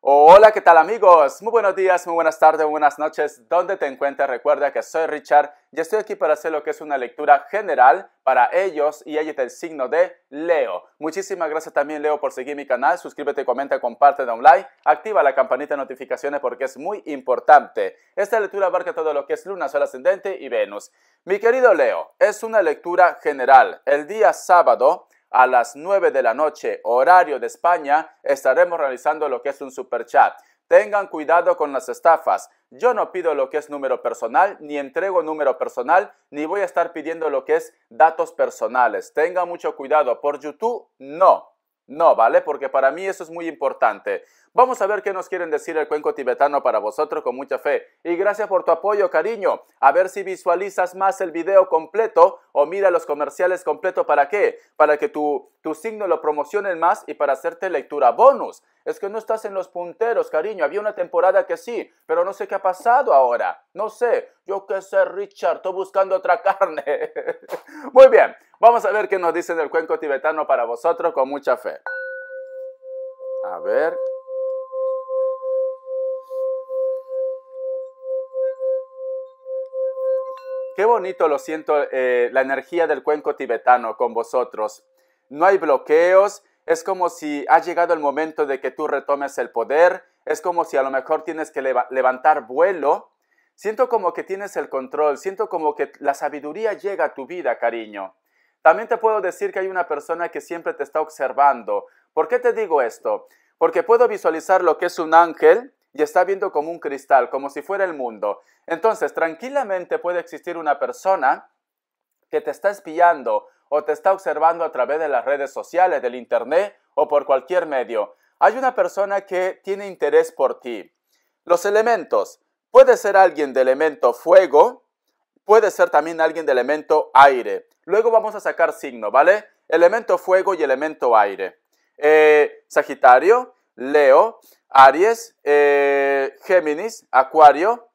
Hola, ¿qué tal amigos? Muy buenos días, muy buenas tardes, muy buenas noches. ¿Dónde te encuentras? Recuerda que soy Richard y estoy aquí para hacer lo que es una lectura general para ellos y ellas del signo de Leo. Muchísimas gracias también, Leo, por seguir mi canal. Suscríbete, comenta, comparte, da un like, activa la campanita de notificaciones porque es muy importante. Esta lectura abarca todo lo que es Luna, Sol ascendente y Venus. Mi querido Leo, es una lectura general. El día sábado, a las 9 de la noche, horario de España, estaremos realizando lo que es un super chat. Tengan cuidado con las estafas. Yo no pido lo que es número personal, ni entrego número personal, ni voy a estar pidiendo lo que es datos personales. Tengan mucho cuidado. Por YouTube, no. No, ¿vale? Porque para mí eso es muy importante. Vamos a ver qué nos quieren decir el cuenco tibetano para vosotros con mucha fe. Y gracias por tu apoyo, cariño. A ver si visualizas más el video completo o mira los comerciales completos. ¿Para qué? Para que tu signo lo promocionen más y para hacerte lectura bonus. Es que no estás en los punteros, cariño. Había una temporada que sí, pero no sé qué ha pasado ahora. No sé. Yo qué sé, Richard. Estoy buscando otra carne. Muy bien. Vamos a ver qué nos dicen el cuenco tibetano para vosotros con mucha fe. A ver. Qué bonito lo siento la energía del cuenco tibetano con vosotros. No hay bloqueos, es como si ha llegado el momento de que tú retomes el poder, es como si a lo mejor tienes que levantar vuelo. Siento como que tienes el control, siento como que la sabiduría llega a tu vida, cariño. También te puedo decir que hay una persona que siempre te está observando. ¿Por qué te digo esto? Porque puedo visualizar lo que es un ángel y está viendo como un cristal, como si fuera el mundo. Entonces, tranquilamente puede existir una persona que te está espiando o te está observando a través de las redes sociales, del internet o por cualquier medio. Hay una persona que tiene interés por ti. Los elementos. Puede ser alguien de elemento fuego, puede ser también alguien de elemento aire. Luego vamos a sacar signo, ¿vale? Elemento fuego y elemento aire. Sagitario, Leo, Aries, Géminis, Acuario,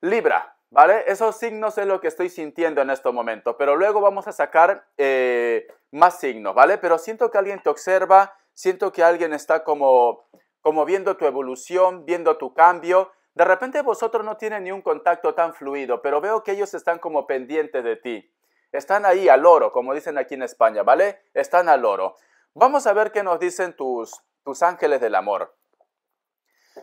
Libra, ¿vale? Esos signos es lo que estoy sintiendo en este momento, pero luego vamos a sacar más signos, ¿vale? Pero siento que alguien te observa, siento que alguien está como viendo tu evolución, viendo tu cambio. De repente vosotros no tienen ni un contacto tan fluido, pero veo que ellos están como pendientes de ti. Están ahí al loro, como dicen aquí en España, ¿vale? Están al loro. Vamos a ver qué nos dicen tus ángeles del amor.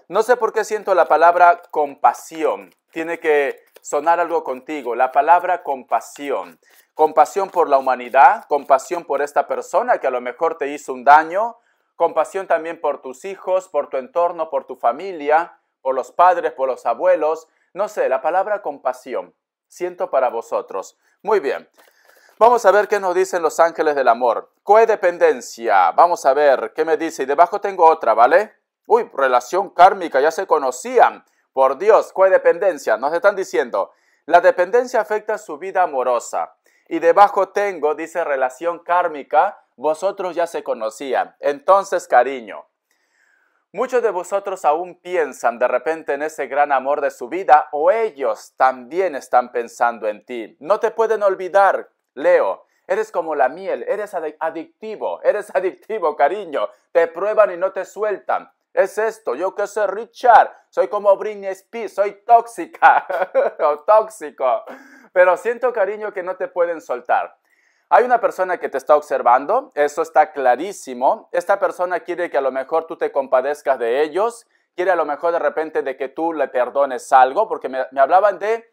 No sé por qué siento la palabra compasión. Tiene que sonar algo contigo. La palabra compasión. Compasión por la humanidad, compasión por esta persona que a lo mejor te hizo un daño, compasión también por tus hijos, por tu entorno, por tu familia, por los padres, por los abuelos. No sé, la palabra compasión. Siento para vosotros. Muy bien. Vamos a ver qué nos dicen los ángeles del amor. Codependencia. Vamos a ver qué me dice. Y debajo tengo otra, ¿vale? Uy, relación kármica, ya se conocían. Por Dios, codependencia. Nos están diciendo, la dependencia afecta su vida amorosa. Y debajo tengo, dice relación kármica, vosotros ya se conocían. Entonces, cariño, muchos de vosotros aún piensan de repente en ese gran amor de su vida o ellos también están pensando en ti. No te pueden olvidar, Leo. Eres como la miel, eres adictivo, cariño. Te prueban y no te sueltan. Es esto, yo que soy Richard, soy como Britney Spears, soy tóxica o tóxico. Pero siento, cariño, que no te pueden soltar. Hay una persona que te está observando, eso está clarísimo. Esta persona quiere que a lo mejor tú te compadezcas de ellos, quiere a lo mejor de repente de que tú le perdones algo, porque me hablaban de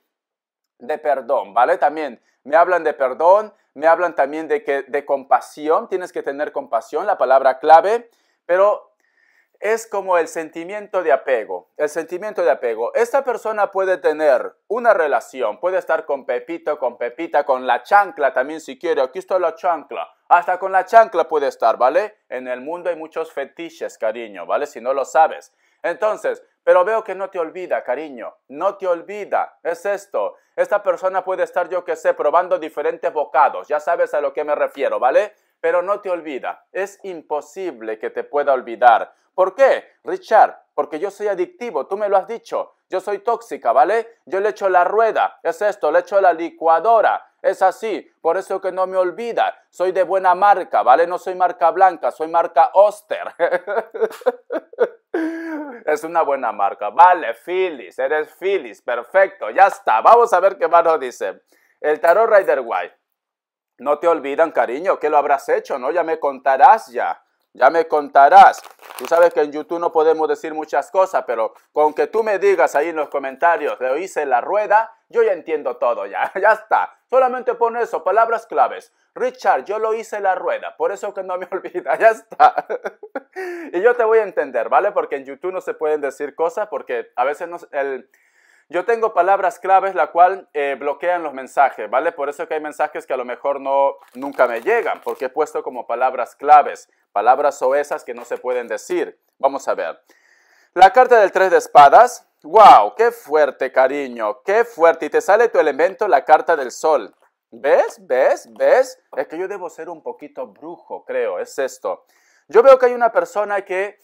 perdón, ¿vale? También me hablan de perdón, me hablan también de compasión, tienes que tener compasión, la palabra clave, pero es como el sentimiento de apego, Esta persona puede tener una relación, puede estar con Pepito, con Pepita, con la chancla también si quiere. Aquí está la chancla. Hasta con la chancla puede estar, ¿vale? En el mundo hay muchos fetiches, cariño, ¿vale? Si no lo sabes. Entonces, pero veo que no te olvida, cariño. No te olvida. Es esto. Esta persona puede estar, yo que sé, probando diferentes bocados. Ya sabes a lo que me refiero, ¿vale? Pero no te olvida. Es imposible que te pueda olvidar. ¿Por qué, Richard? Porque yo soy adictivo, tú me lo has dicho. Yo soy tóxica, ¿vale? Yo le echo la rueda, es esto, le echo la licuadora. Es así, por eso que no me olvida. Soy de buena marca, ¿vale? No soy marca blanca, soy marca Oster. Es una buena marca. Vale, Phyllis, eres Phyllis, perfecto, ya está. Vamos a ver qué más nos dice. El tarot Rider White. No te olvidan, cariño, que lo habrás hecho, ¿no? Ya me contarás ya. Ya me contarás. Tú sabes que en YouTube no podemos decir muchas cosas, pero con que tú me digas ahí en los comentarios, lo hice en la rueda, yo ya entiendo todo ya. Ya está. Solamente pon eso, palabras claves. Richard, yo lo hice en la rueda, por eso que no me olvida, ya está. Y yo te voy a entender, ¿vale? Porque en YouTube no se pueden decir cosas porque a veces yo tengo palabras claves la cual bloquean los mensajes, ¿vale? Por eso que hay mensajes que a lo mejor nunca me llegan, porque he puesto como palabras claves, palabras oesas que no se pueden decir. Vamos a ver. La carta del 3 de espadas. ¡Wow! ¡Qué fuerte, cariño! ¡Qué fuerte! Y te sale tu elemento, la carta del sol. ¿Ves? ¿Ves? ¿Ves? Es que yo debo ser un poquito brujo, creo. Es esto. Yo veo que hay una persona que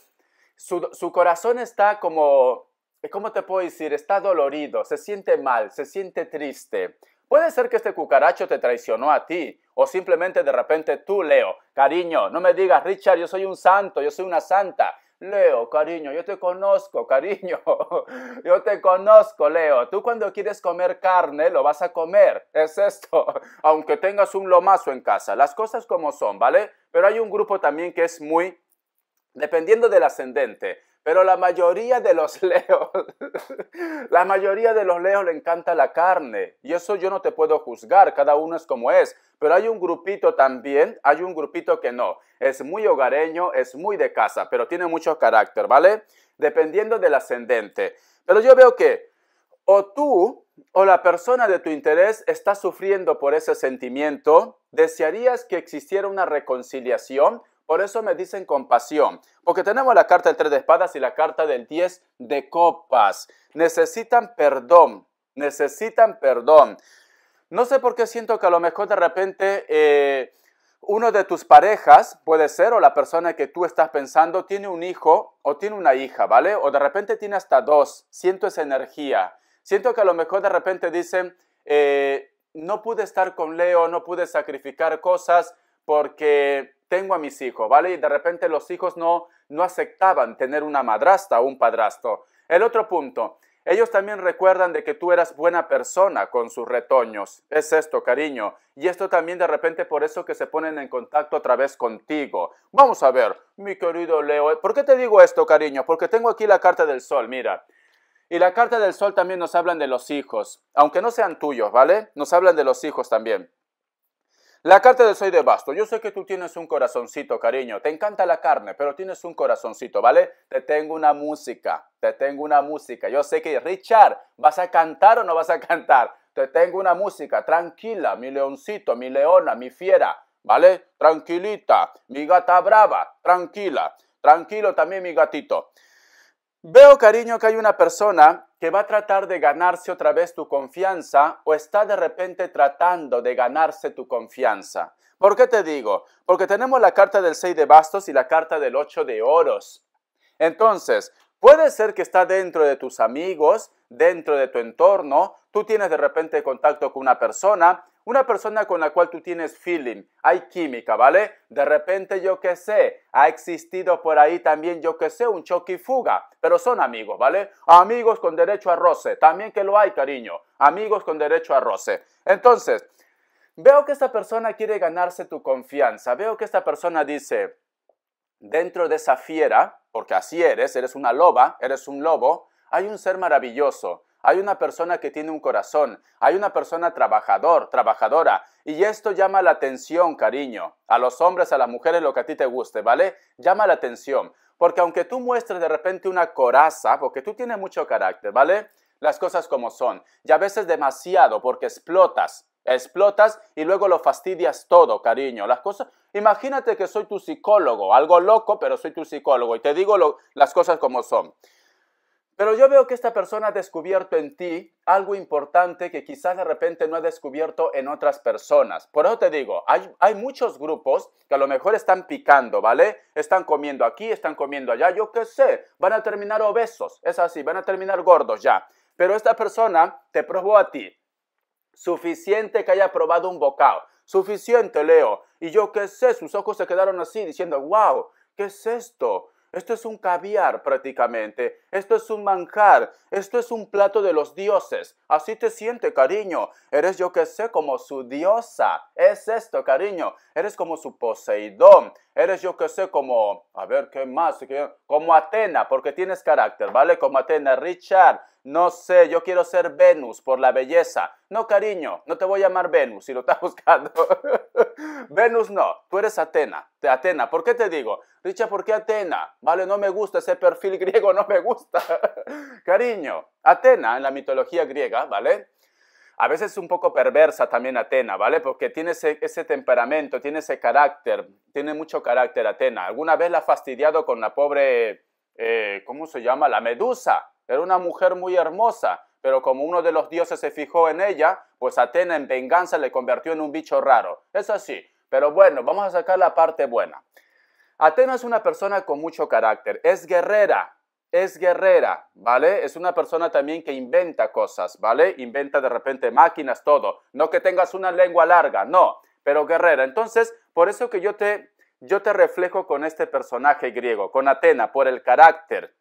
su corazón está como... ¿Cómo te puedo decir? Está dolorido, se siente mal, se siente triste. Puede ser que este cucaracho te traicionó a ti, o simplemente de repente tú, Leo, cariño, no me digas, Richard, yo soy un santo, yo soy una santa. Leo, cariño, yo te conozco, cariño, yo te conozco, Leo. Tú cuando quieres comer carne, lo vas a comer, es esto, aunque tengas un lomazo en casa, las cosas como son, ¿vale? Pero hay un grupo también que es muy, dependiendo del ascendente, pero la mayoría de los leos, la mayoría de los leos le encanta la carne. Y eso yo no te puedo juzgar, cada uno es como es. Pero hay un grupito también, hay un grupito que no. Es muy hogareño, es muy de casa, pero tiene mucho carácter, ¿vale? Dependiendo del ascendente. Pero yo veo que o tú o la persona de tu interés está sufriendo por ese sentimiento, desearías que existiera una reconciliación. Por eso me dicen compasión, porque tenemos la carta del 3 de espadas y la carta del 10 de copas. Necesitan perdón, necesitan perdón. No sé por qué siento que a lo mejor de repente uno de tus parejas, puede ser, o la persona que tú estás pensando, tiene un hijo o tiene una hija, ¿vale? O de repente tiene hasta dos. Siento esa energía. Siento que a lo mejor de repente dicen, no pude estar con Leo, no pude sacrificar cosas porque tengo a mis hijos, ¿vale? Y de repente los hijos no aceptaban tener una madrastra o un padrastro. El otro punto, ellos también recuerdan de que tú eras buena persona con sus retoños. Es esto, cariño. Y esto también de repente por eso que se ponen en contacto otra vez contigo. Vamos a ver, mi querido Leo. ¿Por qué te digo esto, cariño? Porque tengo aquí la carta del sol, mira. Y la carta del sol también nos hablan de los hijos. Aunque no sean tuyos, ¿vale? Nos hablan de los hijos también. La carta del 6 de bastos. Yo sé que tú tienes un corazoncito, cariño. Te encanta la carne, pero tienes un corazoncito, ¿vale? Te tengo una música. Te tengo una música. Yo sé que, Richard, ¿vas a cantar o no vas a cantar? Te tengo una música. Tranquila, mi leoncito, mi leona, mi fiera, ¿vale? Tranquilita. Mi gata brava. Tranquila. Tranquilo también, mi gatito. Veo, cariño, que hay una persona que va a tratar de ganarse otra vez tu confianza o está de repente tratando de ganarse tu confianza. ¿Por qué te digo? Porque tenemos la carta del 6 de bastos y la carta del 8 de oros. Entonces, puede ser que está dentro de tus amigos, dentro de tu entorno, tú tienes de repente contacto con una persona con la cual tú tienes feeling, hay química, ¿vale? De repente, yo qué sé, ha existido por ahí también, yo qué sé, un choque y fuga, pero son amigos, ¿vale? Amigos con derecho a roce, también que lo hay, cariño, amigos con derecho a roce. Entonces, veo que esta persona quiere ganarse tu confianza, veo que esta persona dice, dentro de esa fiera, porque así eres una loba, eres un lobo, hay un ser maravilloso. Hay una persona que tiene un corazón, hay una persona trabajadora, y esto llama la atención, cariño, a los hombres, a las mujeres, lo que a ti te guste, ¿vale? Llama la atención, porque aunque tú muestres de repente una coraza, porque tú tienes mucho carácter, ¿vale? Las cosas como son, y a veces demasiado, porque explotas y luego lo fastidias todo, cariño, las cosas, imagínate que soy tu psicólogo, algo loco, pero soy tu psicólogo, y te digo las cosas como son. Pero yo veo que esta persona ha descubierto en ti algo importante que quizás de repente no ha descubierto en otras personas. Por eso te digo, hay muchos grupos que a lo mejor están picando, ¿vale? Están comiendo aquí, están comiendo allá, yo qué sé, van a terminar obesos, es así, van a terminar gordos ya. Pero esta persona te probó a ti. Suficiente que haya probado un bocado, suficiente, Leo. Y yo qué sé, sus ojos se quedaron así diciendo, wow, ¿qué es esto? Esto es un caviar prácticamente. Esto es un manjar. Esto es un plato de los dioses. Así te siente, cariño. Eres, yo que sé, como su diosa. Es esto, cariño. Eres como su Poseidón. Eres, yo que sé, como, a ver, ¿qué más? Como Atena, porque tienes carácter, ¿vale? Como Atena. Richard, no sé, yo quiero ser Venus por la belleza. No, cariño, no te voy a llamar Venus si lo estás buscando. Venus no, tú eres Atena. Atena, ¿por qué te digo? Richard, ¿por qué Atena? Vale, no me gusta ese perfil griego, no me gusta. Cariño, Atena en la mitología griega, ¿vale? A veces es un poco perversa también Atena, ¿vale? Porque tiene ese temperamento, tiene ese carácter, tiene mucho carácter Atena. Alguna vez la ha fastidiado con la pobre, ¿cómo se llama? La Medusa. Era una mujer muy hermosa, pero como uno de los dioses se fijó en ella, pues Atena en venganza le convirtió en un bicho raro. Es así. Pero bueno, vamos a sacar la parte buena. Atena es una persona con mucho carácter, es guerrera, ¿vale? Es una persona también que inventa cosas, ¿vale? Inventa de repente máquinas, todo. No que tengas una lengua larga, no, pero guerrera. Entonces, por eso que yo te reflejo con este personaje griego, con Atena, por el carácter,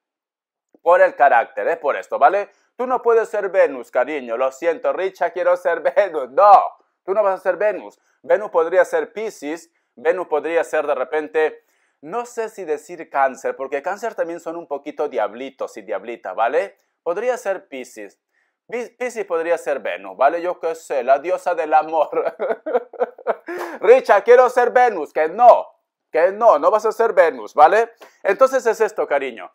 es por esto, ¿vale? Tú no puedes ser Venus, cariño, lo siento, Richard, quiero ser Venus. No, tú no vas a ser Venus. Venus podría ser Piscis, Venus podría ser de repente, no sé si decir Cáncer, porque Cáncer también son un poquito diablitos y diablitas, ¿vale? Podría ser Piscis. Piscis podría ser Venus, ¿vale? Yo qué sé, la diosa del amor. Richard, quiero ser Venus, que no vas a ser Venus, ¿vale? Entonces es esto, cariño.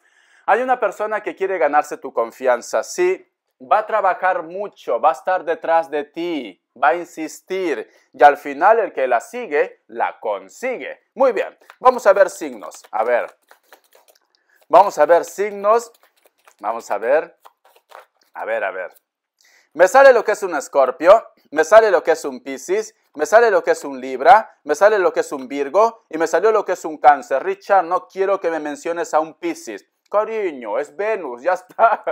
Hay una persona que quiere ganarse tu confianza, sí, va a trabajar mucho, va a estar detrás de ti, va a insistir y al final el que la sigue, la consigue. Muy bien, vamos a ver signos, vamos a ver signos, vamos a ver. Me sale lo que es un Escorpio, me sale lo que es un Piscis, me sale lo que es un Libra, me sale lo que es un Virgo y me salió lo que es un Cáncer. Richard, no quiero que me menciones a un Piscis. Cariño, es Venus, ya está.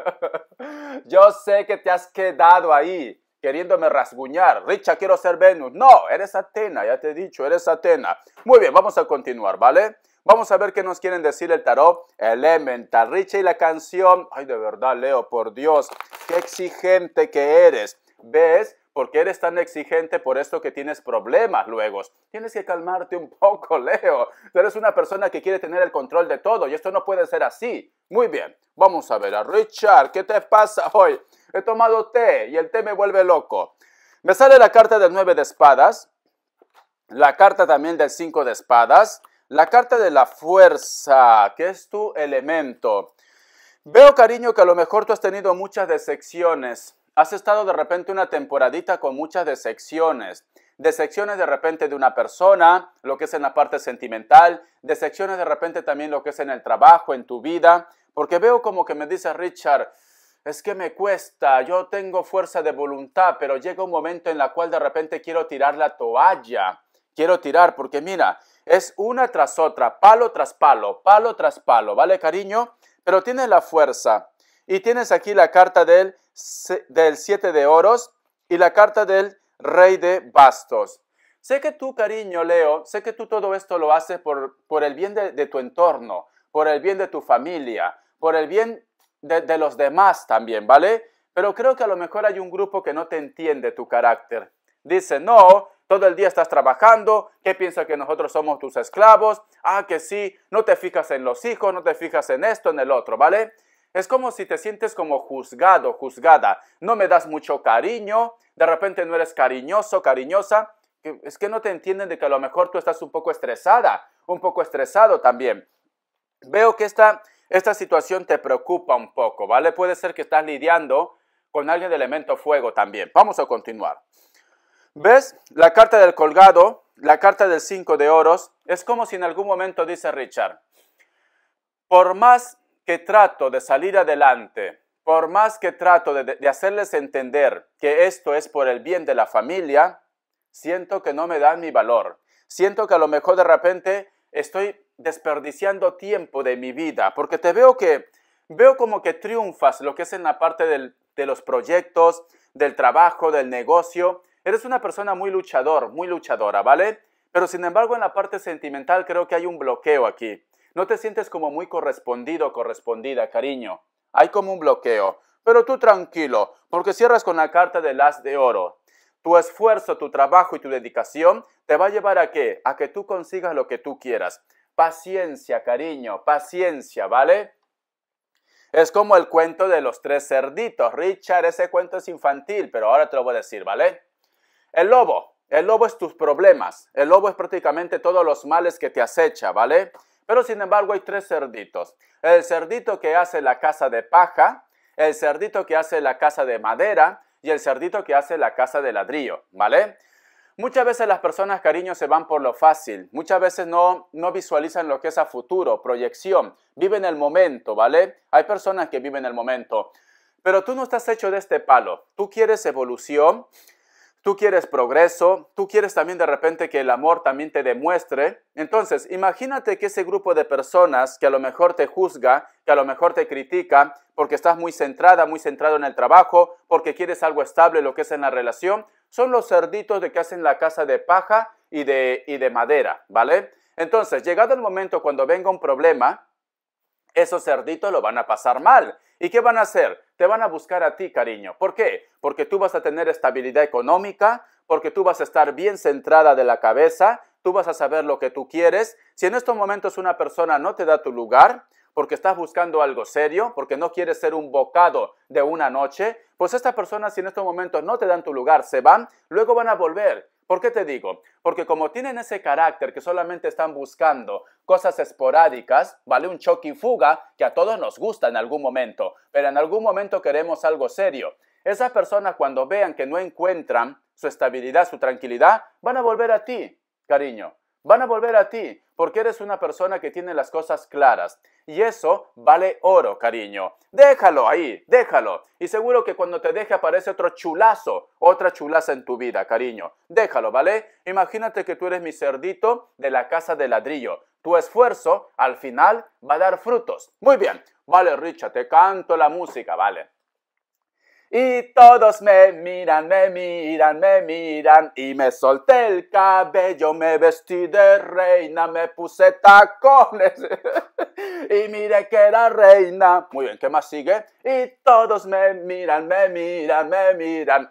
Yo sé que te has quedado ahí queriéndome rasguñar. Richard, quiero ser Venus. No, eres Atena, ya te he dicho, eres Atena. Muy bien, vamos a continuar, ¿vale? Vamos a ver qué nos quieren decir el tarot. Elemental, Richard y la canción. Ay, de verdad, Leo, por Dios, qué exigente que eres. ¿Ves? ¿Por qué eres tan exigente? Por esto que tienes problemas luego. Tienes que calmarte un poco, Leo. Tú eres una persona que quiere tener el control de todo y esto no puede ser así. Muy bien, vamos a ver a Richard. ¿Qué te pasa hoy? He tomado té y el té me vuelve loco. Me sale la carta del 9 de espadas, la carta también del 5 de espadas, la carta de la fuerza, que es tu elemento. Veo, cariño, que a lo mejor tú has tenido muchas decepciones. Has estado de repente una temporadita con muchas decepciones de repente de una persona, lo que es en la parte sentimental, decepciones de repente también lo que es en el trabajo, en tu vida, porque veo como que me dice Richard, es que me cuesta, yo tengo fuerza de voluntad, pero llega un momento en la cual de repente quiero tirar la toalla, quiero tirar, porque mira, es una tras otra, palo tras palo, ¿vale, cariño? Pero tienes la fuerza. Y tienes aquí la carta del 7 de oros y la carta del rey de bastos. Sé que tú, cariño, Leo, sé que tú todo esto lo haces por el bien de tu entorno, por el bien de tu familia, por el bien de los demás también, ¿vale? Pero creo que a lo mejor hay un grupo que no te entiende tu carácter. Dice, no, todo el día estás trabajando, ¿qué piensas que nosotros somos tus esclavos? Ah, que sí, no te fijas en los hijos, no te fijas en esto, en el otro, ¿vale? Es como si te sientes como juzgado, juzgada. No me das mucho cariño, de repente no eres cariñoso, cariñosa. Es que no te entienden de que a lo mejor tú estás un poco estresada, un poco estresado también. Veo que esta situación te preocupa un poco, ¿vale? Puede ser que estás lidiando con alguien de elemento fuego también. Vamos a continuar. ¿Ves? La carta del colgado, la carta del 5 de oros, es como si en algún momento dice Richard, por más que trato de salir adelante, por más que trato de hacerles entender que esto es por el bien de la familia, siento que no me dan mi valor. Siento que a lo mejor de repente estoy desperdiciando tiempo de mi vida, porque te veo como que triunfas lo que es en la parte de los proyectos, del trabajo, del negocio. Eres una persona muy luchadora, ¿vale? Pero sin embargo en la parte sentimental creo que hay un bloqueo aquí. No te sientes como muy correspondido o correspondida, cariño. Hay como un bloqueo. Pero tú tranquilo, porque cierras con la carta del as de oro. Tu esfuerzo, tu trabajo y tu dedicación te va a llevar ¿a qué? A que tú consigas lo que tú quieras. Paciencia, cariño, paciencia, ¿vale? Es como el cuento de los tres cerditos. Richard, ese cuento es infantil, pero ahora te lo voy a decir, ¿vale? El lobo es tus problemas. El lobo es prácticamente todos los males que te acecha, ¿vale? Pero sin embargo hay tres cerditos. El cerdito que hace la casa de paja, el cerdito que hace la casa de madera y el cerdito que hace la casa de ladrillo, ¿vale? Muchas veces las personas, cariño, se van por lo fácil. Muchas veces no visualizan lo que es a futuro, proyección. Viven el momento, ¿vale? Hay personas que viven el momento. Pero tú no estás hecho de este palo. Tú quieres evolución, tú quieres progreso, tú quieres también de repente que el amor también te demuestre. Entonces, imagínate que ese grupo de personas que a lo mejor te juzga, que a lo mejor te critica, porque estás muy centrada, muy centrado en el trabajo, porque quieres algo estable, lo que es en la relación, son los cerditos de que hacen la casa de paja y de madera, ¿vale? Entonces, llegado el momento cuando venga un problema, esos cerditos lo van a pasar mal. ¿Y qué van a hacer? Te van a buscar a ti, cariño. ¿Por qué? Porque tú vas a tener estabilidad económica, porque tú vas a estar bien centrada de la cabeza, tú vas a saber lo que tú quieres. Si en estos momentos una persona no te da tu lugar, porque estás buscando algo serio, porque no quieres ser un bocado de una noche, pues estas personas si en estos momentos no te dan tu lugar, se van, luego van a volver. ¿Por qué te digo? Porque como tienen ese carácter que solamente están buscando cosas esporádicas, ¿vale? Un choque y fuga que a todos nos gusta en algún momento, pero en algún momento queremos algo serio. Esas personas cuando vean que no encuentran su estabilidad, su tranquilidad, van a volver a ti, cariño. Van a volver a ti porque eres una persona que tiene las cosas claras. Y eso vale oro, cariño. Déjalo ahí, déjalo. Y seguro que cuando te deje aparece otro chulazo, otra chulaza en tu vida, cariño. Déjalo, ¿vale? Imagínate que tú eres mi cerdito de la casa de ladrillo. Tu esfuerzo, al final, va a dar frutos. Muy bien. Vale, Richard, te canto la música, vale. Y todos me miran, y me solté el cabello, me vestí de reina, me puse tacones y mire que era reina. Muy bien, ¿qué más sigue? Y todos me miran.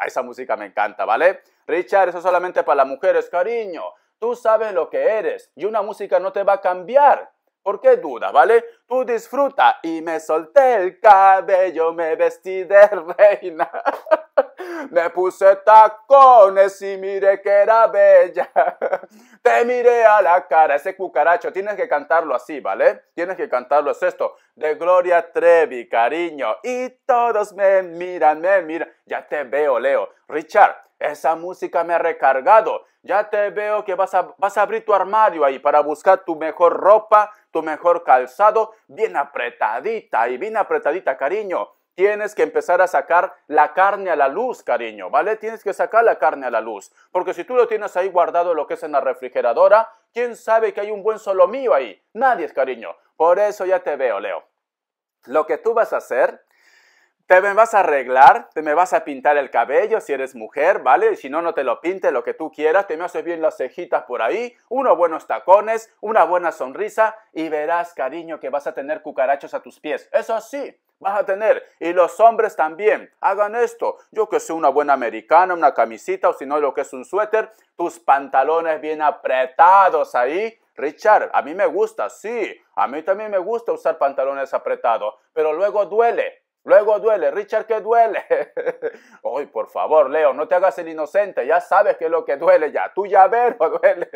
Esa música me encanta, ¿vale? Richard, eso es solamente para las mujeres, cariño. Tú sabes lo que eres y una música no te va a cambiar. ¿Por qué dudas, vale? Tú disfruta. Y me solté el cabello, me vestí de reina. Me puse tacones y miré que era bella. Te miré a la cara, ese cucaracho. Tienes que cantarlo así, ¿vale? Tienes que cantarlo, es esto. De Gloria Trevi, cariño. Y todos me miran. Ya te veo, Leo. Richard, esa música me ha recargado. Ya te veo que vas a abrir tu armario ahí para buscar tu mejor ropa, tu mejor calzado, bien apretadita, cariño. Tienes que empezar a sacar la carne a la luz, cariño, ¿vale? Tienes que sacar la carne a la luz. Porque si tú lo tienes ahí guardado lo que es en la refrigeradora, ¿quién sabe que hay un buen solomillo ahí? Nadie es, cariño. Por eso ya te veo, Leo. Lo que tú vas a hacer, te me vas a arreglar, te me vas a pintar el cabello si eres mujer, ¿vale? Si no, no te lo pintes, lo que tú quieras, te me haces bien las cejitas por ahí, unos buenos tacones, una buena sonrisa y verás, cariño, que vas a tener cucarachos a tus pies. Eso sí, vas a tener. Y los hombres también, hagan esto. Yo que sé, una buena americana, una camisita o si no lo que es un suéter, tus pantalones bien apretados ahí. Richard, a mí me gusta, sí, a mí también me gusta usar pantalones apretados, pero luego duele. Richard, ¿qué duele? Ay, por favor, Leo, no te hagas el inocente, ya sabes qué es lo que duele ya, tu llavero duele.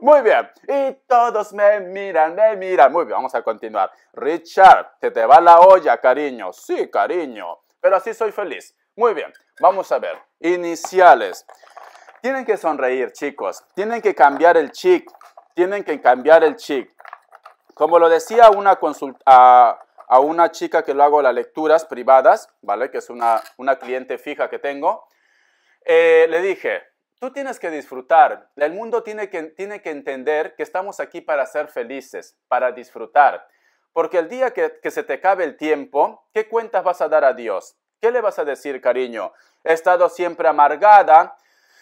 Muy bien, y todos me miran. Muy bien, vamos a continuar. Richard, se te va la olla, cariño. Sí, cariño, pero así soy feliz. Muy bien, vamos a ver. Iniciales. Tienen que sonreír, chicos. Tienen que cambiar el chic. Como lo decía a una chica que lo hago las lecturas privadas, ¿vale? Que es una cliente fija que tengo. Le dije, tú tienes que disfrutar. El mundo tiene que entender que estamos aquí para ser felices, para disfrutar. Porque el día que se te acabe el tiempo, ¿qué cuentas vas a dar a Dios? ¿Qué le vas a decir, cariño? He estado siempre amargada,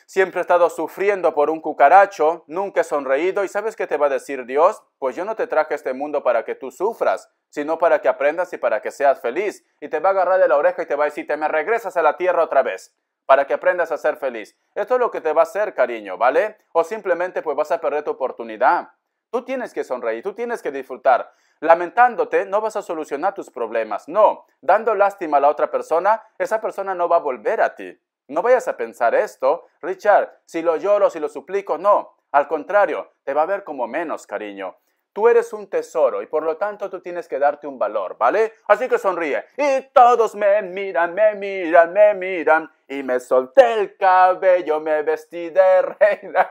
Siempre he estado sufriendo por un cucaracho, nunca he sonreído. ¿Y sabes qué te va a decir Dios? Pues yo no te traje a este mundo para que tú sufras, sino para que aprendas y para que seas feliz. Y te va a agarrar de la oreja y te va a decir, te me regresas a la tierra otra vez, para que aprendas a ser feliz. Esto es lo que te va a hacer, cariño, ¿vale? O simplemente pues vas a perder tu oportunidad. Tú tienes que sonreír, tú tienes que disfrutar. Lamentándote no vas a solucionar tus problemas. No, dando lástima a la otra persona, esa persona no va a volver a ti. No vayas a pensar esto, Richard, si lo lloro, si lo suplico, no. Al contrario, te va a ver como menos, cariño. Tú eres un tesoro y por lo tanto tú tienes que darte un valor, ¿vale? Así que sonríe. Y todos me miran, me miran, me miran. Y me solté el cabello, me vestí de reina.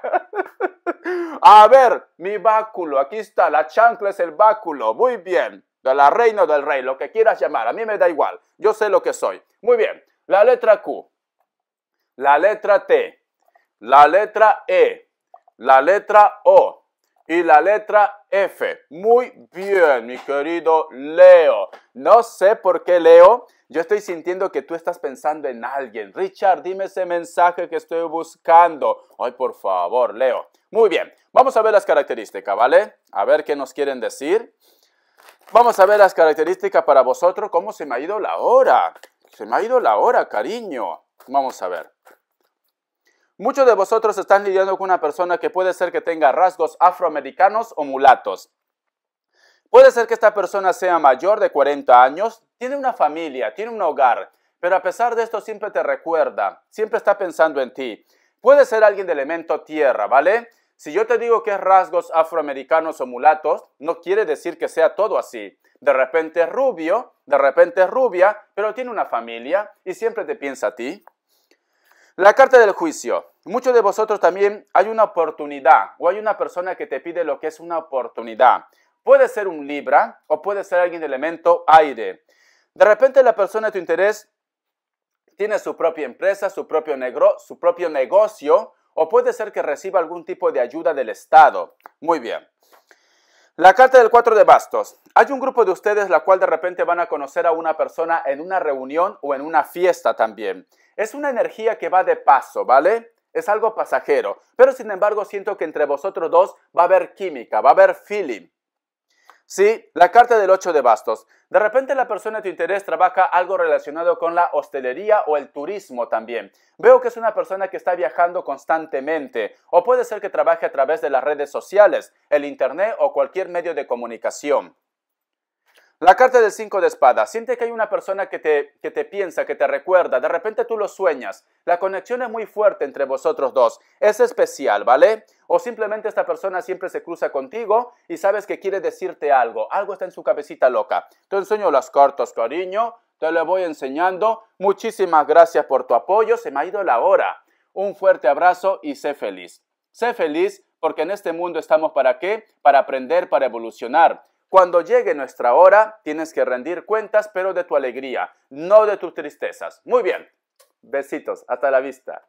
A ver, mi báculo, aquí está, la chancla es el báculo. Muy bien, de la reina o del rey, lo que quieras llamar, a mí me da igual. Yo sé lo que soy. Muy bien, la letra Q, la letra T, la letra E, la letra O y la letra F. Muy bien, mi querido Leo. No sé por qué, Leo, yo estoy sintiendo que tú estás pensando en alguien. Richard, dime ese mensaje que estoy buscando. Ay, por favor, Leo. Muy bien, vamos a ver las características, ¿vale? A ver qué nos quieren decir. Vamos a ver las características para vosotros. ¿Cómo se me ha ido la hora? Se me ha ido la hora, cariño. Vamos a ver. Muchos de vosotros están lidiando con una persona que puede ser que tenga rasgos afroamericanos o mulatos. Puede ser que esta persona sea mayor de 40 años, tiene una familia, tiene un hogar, pero a pesar de esto siempre te recuerda, siempre está pensando en ti. Puede ser alguien de elemento tierra, ¿vale? Si yo te digo que es rasgos afroamericanos o mulatos, no quiere decir que sea todo así. De repente es rubio, de repente es rubia, pero tiene una familia y siempre te piensa a ti. La carta del juicio. Muchos de vosotros también hay una oportunidad o hay una persona que te pide lo que es una oportunidad. Puede ser un Libra o puede ser alguien de elemento aire. De repente la persona de tu interés tiene su propia empresa, su propio negocio o puede ser que reciba algún tipo de ayuda del Estado. Muy bien. La carta del 4 de bastos. Hay un grupo de ustedes la cual de repente van a conocer a una persona en una reunión o en una fiesta también. Es una energía que va de paso, ¿vale? Es algo pasajero. Pero sin embargo siento que entre vosotros dos va a haber química, va a haber feeling. Sí, la carta del 8 de bastos. De repente la persona de tu interés trabaja algo relacionado con la hostelería o el turismo también. Veo que es una persona que está viajando constantemente o puede ser que trabaje a través de las redes sociales, el internet o cualquier medio de comunicación. La carta del 5 de espadas. Siente que hay una persona que te piensa, que te recuerda. De repente tú lo sueñas. La conexión es muy fuerte entre vosotros dos. Es especial, ¿vale? O simplemente esta persona siempre se cruza contigo y sabes que quiere decirte algo. Algo está en su cabecita loca. Te enseño las cartas, cariño. Te lo voy enseñando. Muchísimas gracias por tu apoyo. Se me ha ido la hora. Un fuerte abrazo y sé feliz. Sé feliz porque en este mundo estamos ¿para qué? Para aprender, para evolucionar. Cuando llegue nuestra hora, tienes que rendir cuentas, pero de tu alegría, no de tus tristezas. Muy bien. Besitos. Hasta la vista.